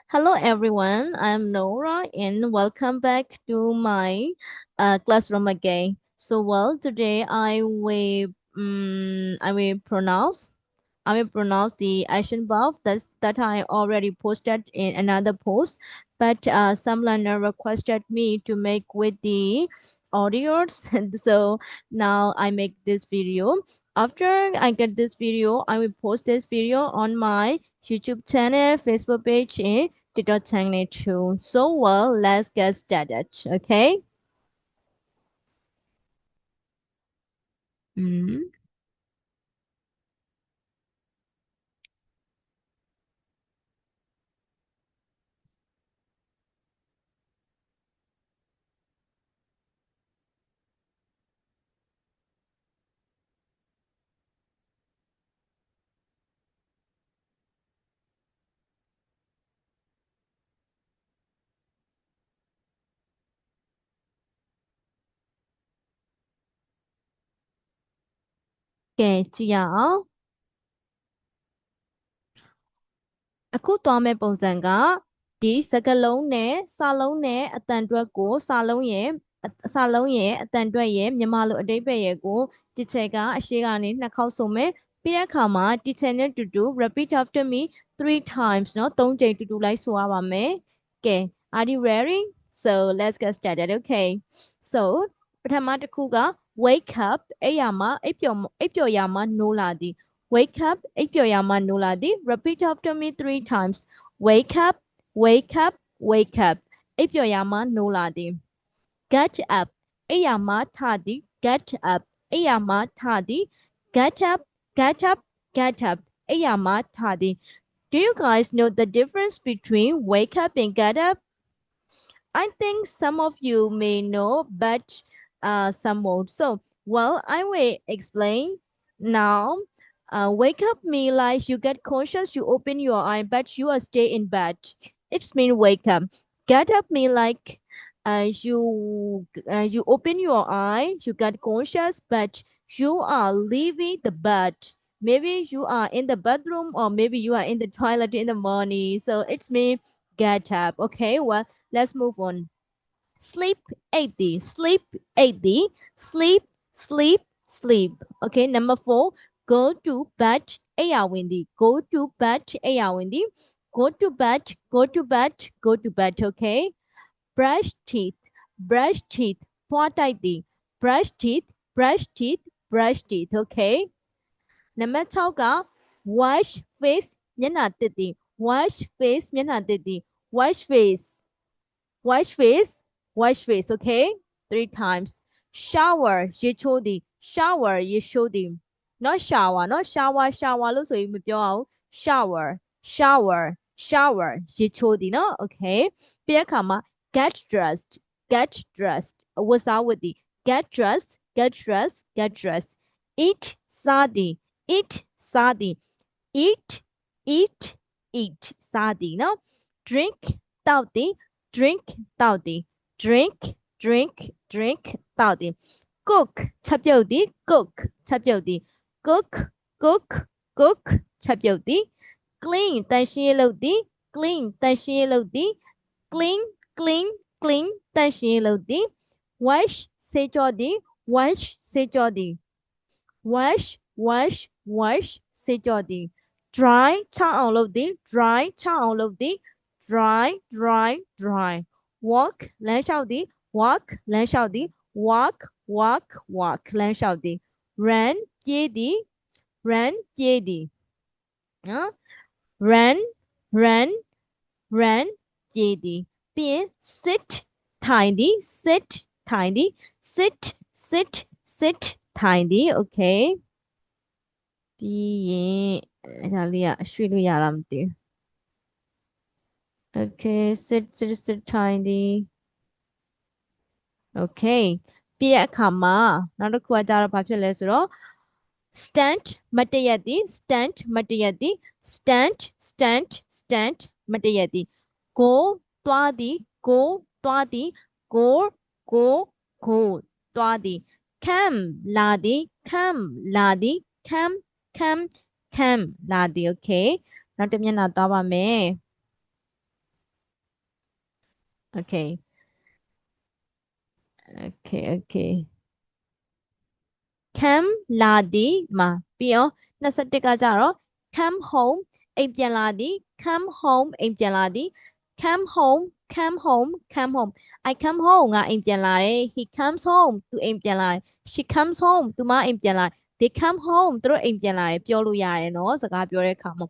Hello everyone, I'm Nora and welcome back to my classroom again. Today I will pronounce the action verb that I already posted in another post, but some learner requested me to make with the audios, so now I make this video. After I get this video, I will post this video on my YouTube channel, Facebook page, and TikTok channel too. Let's get started. Okay. Mm. ကဲကြည့်ရအောင်အခုသွားမယ့်ပုံစံကဒီစကားလုံးနဲ့စာလုံးနဲ့အတန်တွက်ကိုစာလုံးရဲ့အတန်တွက်ရဲ့မြန်မာလိုအဓိပ္ပာယ်ရဲ့ကိုတစ်ချက်ကအရှိကနေနှစ်ခေါက်ဆိုမယ်ပြီးတဲ့အခါမှာတစ်ချက်နဲ့တူတူ repeat after me 3 times เนาะ3ကြိမ်တူတူလိုက်ဆိုရပါမယ်ကဲ are you ready so let's get started okay so ပထမတစ်ခုက wake up အဲ့ရမှာအိပ်ပျော်ရမှာနိုးလာသည် wake up အိပ်ပျော်ရမှနိုးလာသည် repeat after me 3 times wake up wake up wake up အိပ်ပျော်ရမှနိုးလာသည် get up အိပ်ရမှထသည် get up အိပ်ရမှထသည် get up get up get up အိပ်ရမှထသည် do you guys know the difference between wake up and get up I think some of you may know, but some won't. I will explain now. Wake up mean like you get conscious, you open your eye, but you are stay in bed. It's mean wake up. Get up mean like you open your eye, you get conscious, but you are leaving the bed. Maybe you are in the bedroom or maybe you are in the toilet in the morning. So it's mean get up. Okay, let's move on. Sleep 80, sleep 80, sleep, sleep, sleep. Okay, number 4, go to bed 8 go to bed 8 go to bed, go to bed, go to bed. Okay, brush teeth, brush teeth ပွားတိုက်သည် brush teeth, brush teeth, brush teeth. Okay, number 6က wash face မျက်နှာတစ်သည် wash face မျက်နှာတစ်သည် wash face wash face wash face. Okay, 3 times. Shower ရေချိုးသည် shower ရေချိုးသည် not shower not shower လို့ဆိုရင်မပြောအောင် shower shower shower ရေချိုးသည်နော် okay ပြီးတဲ့အခါမှာ get dressed get dressed အဝတ်စားဝတ်သည် get dressed get dressed get dressed eat စားသည် eat စားသည် eat eat eat စားသည်နော် drink တောက်သည် drink တောက်သည် drink drink drink တောက်သည် cook ချက်ပြုတ်သည် cook ချက်ပြုတ်သည် cook cook cook ချက်ပြုတ်သည် clean တန်ရှင်းရေးလုပ်သည် clean တန်ရှင်းရေးလုပ်သည် clean clean clean တန်ရှင်းရေးလုပ်သည် wash ဆေးကြောသည် wash ဆေးကြောသည် wash wash wash ဆေးကြောသည် dry ချအောင်လုပ်သည် dry ချအောင်လုပ်သည် dry dry dry walk လမ်းလျှောက်သည် walk လမ်းလျှောက်သည် walk walk walk လမ်းလျှောက်သည် run ပြေးသည် run ပြေးသည်နော် run run run ပြေးသည်ပြီးရင် sit ထိုင်သည် sit ထိုင်သည် sit sit sit ထိုင်သည် okay ပြီးရင်အဲ့ဒါလေးကရွှေ့လို့ရလားမသိဘူး okay sit sit sit ထိုင်သည် okay ပြီးတဲ့အခါမှာနောက်တစ်ခုကကြတော့ဘာဖြစ်လဲဆိုတော့ stand မတ်တရက်သည် stand မတ်တရက်သည် stand stand stand မတ်တရက်သည် go သွားသည် go သွားသည် go go go သွားသည် come လာသည် come လာသည် come come come လာသည် okay နောက်တစ်မျက်နှာသွားပါမယ် Okay. Okay. Come လာသည်မှာပြီးအောင်21ကကြတော့ come home အိမ်ပြန်လာသည် come home အိမ်ပြန်လာသည် come home I come home ငါအိမ်ပြန်လာတယ် he comes home သူအိမ်ပြန်လာတယ် she comes home သူမအိမ်ပြန်လာတယ် they come home သူတို့အိမ်ပြန်လာတယ်ပြောလို့ရတယ်เนาะစကားပြောတဲ့အခါမှာ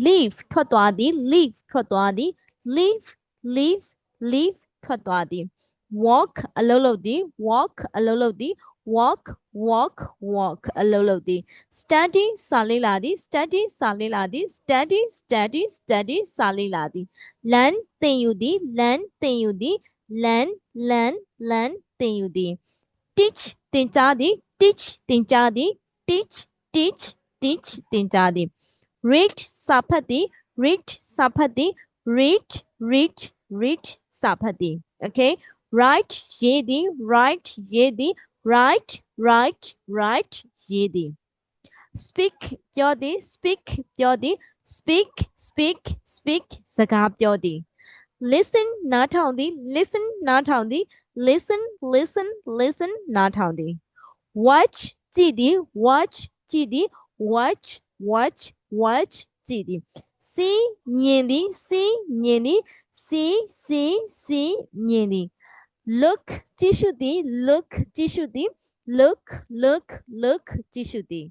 leave ထွက်သွားသည် leave ထွက်သွားသည် leave ထွက်သွားသည် walk အလုပ်လုပ်သည် walk အလုပ်လုပ်သည် walk အလုပ်လုပ်သည် study စာလေ့လာသည် study စာလေ့လာသည် study စာလေ့လာသည် learn သင်ယူသည် learn သင်ယူသည် learn သင်ယူသည် teach သင်ကြားသည် teach သင်ကြားသည် teach သင်ကြားသည် read စာဖတ်သည် read စာဖတ်သည် read စာဖတ်သည် okay write ရေးသည် write ရေးသည် write ရေးသည် speak ပြောသည် speak ပြောသည် speak စကားပြောသည် listen နားထောင်သည် listen နားထောင်သည် listen နားထောင်သည် watch ကြည့်သည် watch ကြည့်သည် watch ကြည့်သည် see မြင်သည် see မြင်သည် see မြင်သည် look ကြည့်ရှုသည် look ကြည့်ရှုသည် look ကြည့်ရှုသည်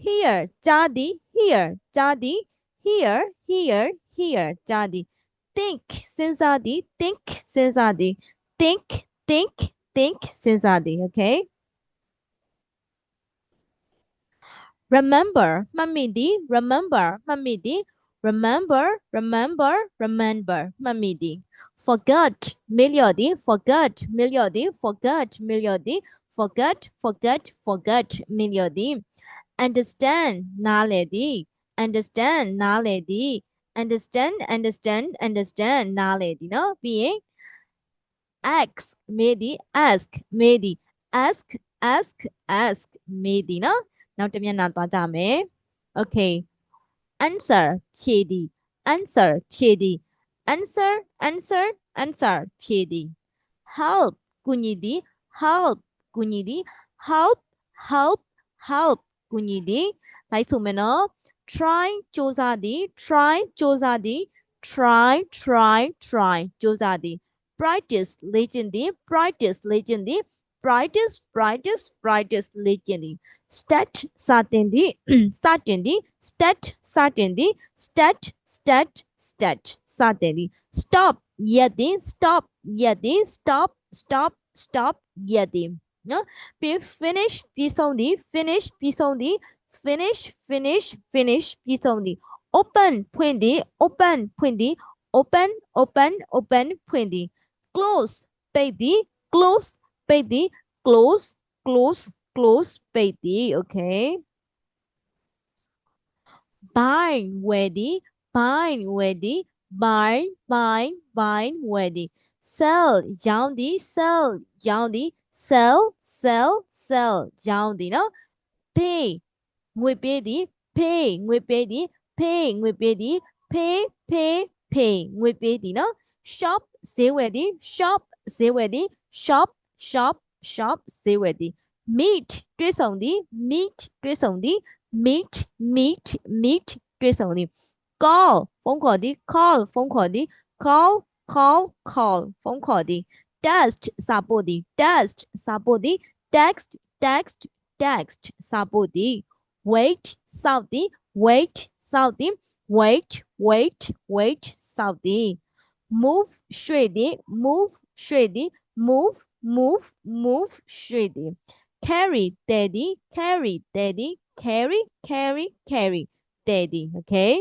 hear ကြားသည် hear ကြားသည် hear ကြားသည် think စဉ်းစားသည် think စဉ်းစားသည် think စဉ်းစားသည် okay remember မှတ်မိသည် remember မှတ်မိသည် remember မှတ်မိသည် forget မေ့လျော့သည် forget မေ့လျော့သည် forget မေ့လျော့သည် forget မေ့လျော့သည် understand နားလည်သည် understand နားလည်သည် understand နားလည်သည်เนาะပြီးရင် ask မေးသည် ask မေးသည် ask မေးသည်เนาะနောက်တစ်မျက်နှာသွားကြမယ် okay answer ဖြေသည် answer ဖြေသည် answer ဖြေသည် help ကူညီသည် help ကူညီသည် help ကူညီသည်လိုက်ဆိုမယ်နော် try စူးစမ်းသည် try စူးစမ်းသည် try စူးစမ်းသည် practice လေ့ကျင့်သည် practice လေ့ကျင့်သည် practice လေ့ကျင့်သည် start စတင်သည် စတင်သည် start စတင်သည် start စတင်သည် stop ရပ်သည် stop ရပ်သည် stop ရပ်သည်နော်ပြီး finish ပြီးဆုံးသည် finish ပြီးဆုံးသည် finish ပြီးဆုံးသည် open ဖွင့်သည် open ဖွင့်သည် open ဖွင့်သည် close ပိတ်သည် close ပိတ်သည် close ပိတ်သည် okay buy ဝယ်သည် buy ဝယ်သည် buy ဝယ်သည် sell ရောင်းသည် sell ရောင်းသည် sell ရောင်းသည်နော် pay ငွေပေးသည် pay ငွေပေးသည် pay ငွေပေးသည် pay ငွေပေးသည်နော် shop ဈေးဝယ်သည် shop ဈေးဝယ်သည် shop ဈေးဝယ်သည် meet တွေ့ဆုံသည် meet တွေ့ဆုံသည် meet တွေ့ဆုံသည် call ဖုန်းခေါ်သည် call ဖုန်းခေါ်သည် call ဖုန်းခေါ်သည် text စာပို့သည် text စာပို့သည် text စာပို့သည် wait စောင့်သည် wait စောင့်သည် wait စောင့်သည် move ရွှေ့သည် move ရွှေ့သည် move ရွှေ့သည် carry တည်သည် carry တည်သည် carry တည်သည် okay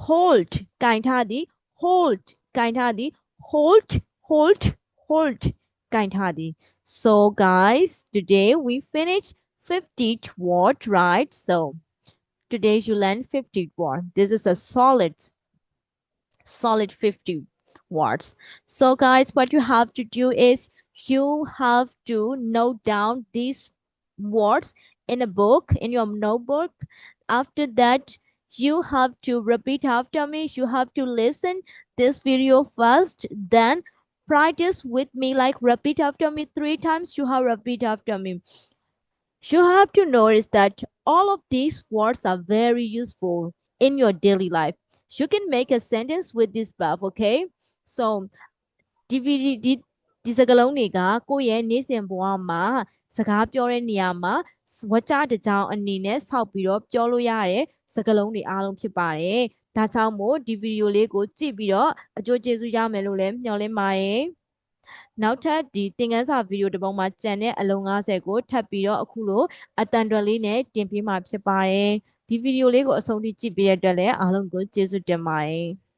hold ကင်ထားသည် hold ကင်ထားသည် hold ကင်ထားသည် so guys today we finished 50 words right so today you learn 50 words this is a solid 50 words so guys what you have to do is you have to note down these words in a book in your notebook after that you have to repeat after me you have to listen this video first, then practice with me, like repeat after me 3 times. You have repeat after me. You have to notice that all of these words are very useful in your daily life. You can make a sentence with this verb, okay? So, DVD ဒီစကားလုံးတွေကကိုယ့်ရဲ့နေ့စဉ်ဘဝမှာစကားပြောတဲ့နေရာမှာဝါကြတစ်ကြောင်အနေနဲ့ဆောက်ပြီးတော့ပြောလို့ရတဲ့စကားလုံးတွေအားလုံးဖြစ်ပါတယ်။ဒါကြောင့်မို့ဒီဗီဒီယိုလေးကိုကြည့်ပြီးတော့အကျိုးကျေးဇူးရမယ်လို့လည်းမျှော်လင့်ပါတယ်။နောက်ထပ်ဒီသင်ခန်းစာဗီဒီယိုတစ်ပုဒ်မှာကျန်တဲ့အလုံး90ကိုထပ်ပြီးတော့အခုလိုအတန်တွက်လေးနဲ့တင်ပြမှာဖြစ်ပါတယ်။ဒီဗီဒီယိုလေးကိုအဆုံးထိကြည့်ပေးတဲ့အတွက်လည်းအားလုံးကိုကျေးဇူးတင်ပါတယ်။